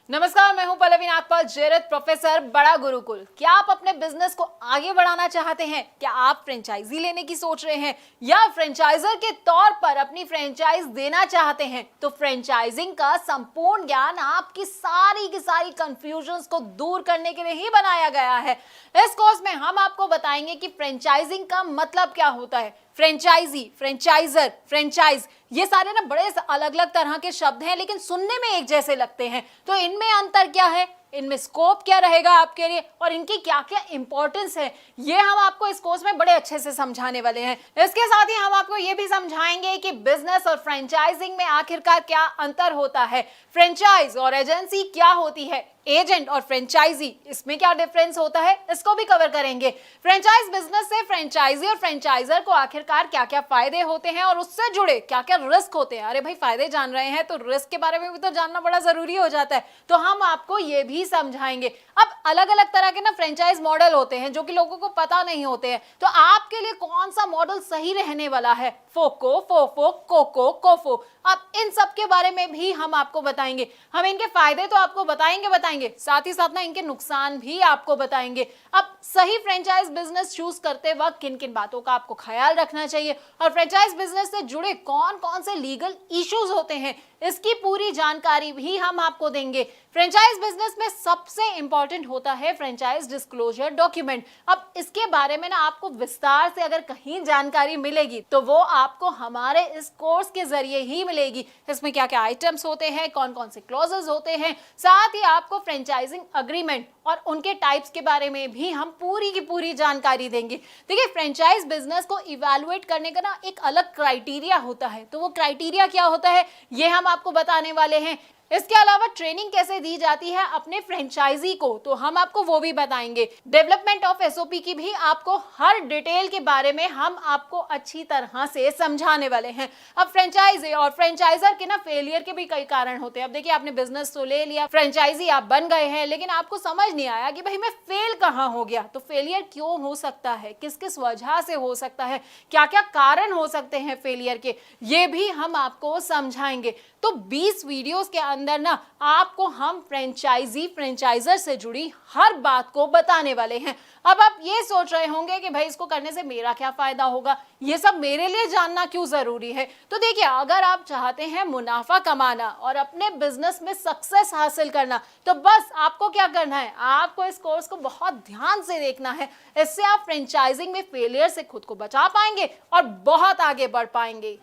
नमस्कार, मैं हूं पल्लवी नागपाल, जेरत प्रोफेसर, बड़ा गुरुकुल। क्या आप अपने बिजनेस को आगे बढ़ाना चाहते हैं? क्या आप फ्रेंचाइजी लेने की सोच रहे हैं या फ्रेंचाइजर के तौर पर अपनी फ्रेंचाइज देना चाहते हैं? तो फ्रेंचाइजिंग का संपूर्ण ज्ञान आपकी सारी की सारी कंफ्यूजन्स को दूर करने के लिए ही बनाया गया है। इस कोर्स में हम आपको बताएंगे कि फ्रेंचाइजिंग का मतलब क्या होता है। फ्रेंचाइजी, फ्रेंचाइजर, फ्रेंचाइज, ये सारे ना बड़े अलग अलग तरह के शब्द हैं, लेकिन सुनने में एक जैसे लगते हैं। तो इनमें अंतर क्या है, इनमें स्कोप क्या रहेगा आपके लिए और इनकी क्या क्या इंपॉर्टेंस है, ये हम आपको इस कोर्स में बड़े अच्छे से समझाने वाले हैं। इसके साथ ही हम आपको ये भी समझाएंगे कि बिजनेस और फ्रेंचाइजिंग में आखिरकार क्या अंतर होता है, फ्रेंचाइज और एजेंसी क्या होती है, एजेंट और फ्रेंचाइजी इसमें क्या डिफरेंस होता है, इसको भी कवर करेंगे। फ्रेंचाइज बिजनेस से फ्रेंचाइजी और फ्रेंचाइजर को आखिरकार क्या क्या फायदे होते हैं और उससे जुड़े क्या क्या रिस्क होते हैं। अरे भाई, फायदे जान रहे हैं तो रिस्क के बारे में भी तो जानना बड़ा जरूरी हो जाता है, तो हम आपको ये भी समझाएंगे। अब अलग अलग तरह के ना फ्रेंचाइज मॉडल होते हैं जो कि लोगों को पता नहीं होते हैं, तो आपके लिए कौन सा मॉडल सही रहने वाला है, फोको, फोफो, कोको, कोफो, अब इन सब के बारे में भी हम आपको बताएंगे। हम इनके फायदे तो आपको बताएंगे, साथ ही साथ ना इनके नुकसान भी आपको बताएंगे। अब सही फ्रेंचाइज बिजनेस चूज करते वक्त किन किन बातों का आपको ख्याल रखना चाहिए और फ्रेंचाइज बिजनेस से जुड़े कौन कौन से लीगल इश्यूज होते हैं, इसकी पूरी जानकारी भी हम आपको देंगे। फ्रेंचाइज बिजनेस में सबसे इंपॉर्टेंट होता है फ्रेंचाइज डिस्क्लोजर डॉक्यूमेंट। अब इसके बारे में ना आपको विस्तार से अगर कहीं जानकारी मिलेगी तो वो आपको हमारे इस कोर्स के जरिए ही मिलेगी। इसमें क्या क्या आइटम्स होते हैं, कौन कौन से क्लॉजेस होते हैं, साथ ही आपको फ्रेंचाइजिंग अग्रीमेंट और उनके टाइप्स के बारे में भी हम पूरी की पूरी जानकारी देंगे। देखिए, फ्रेंचाइज बिजनेस को इवैल्यूएट करने का ना एक अलग क्राइटेरिया होता है, तो वो क्राइटेरिया क्या होता है ये हम आपको बताने वाले हैं। इसके अलावा ट्रेनिंग कैसे दी जाती है अपने फ्रेंचाइजी को, तो हम आपको वो भी बताएंगे। डेवलपमेंट ऑफ एसओपी की भी आपको हर डिटेल के बारे में हम आपको अच्छी तरह से समझाने वाले हैं। अब फ्रेंचाइजी और फ्रेंचाइजर के ना फेलियर के भी कई कारण होते हैं। अब देखिए, आपने बिजनेस तो ले लिया, फ्रेंचाइजी आप बन गए हैं, लेकिन आपको समझ नहीं आया कि भाई मैं फेल कहाँ हो गया। तो फेलियर क्यों हो सकता है, किस किस वजह से हो सकता है, क्या क्या कारण हो सकते हैं फेलियर के, ये भी हम आपको समझाएंगे। तो 20 वीडियोस के अंदर ना आपको हम फ्रेंचाइजी फ्रेंचाइजर से जुड़ी हर बात को बताने वाले हैं। अब आप ये सोच रहे होंगे कि भाई इसको करने से मेरा क्या फायदा होगा, ये सब मेरे लिए जानना क्यों जरूरी है। तो देखिए, अगर आप चाहते हैं मुनाफा कमाना और अपने बिजनेस में सक्सेस हासिल करना, तो बस आपको क्या करना है, आपको इस कोर्स को बहुत ध्यान से देखना है। इससे आप फ्रेंचाइजिंग में फेलियर से खुद को बचा पाएंगे और बहुत आगे बढ़ पाएंगे।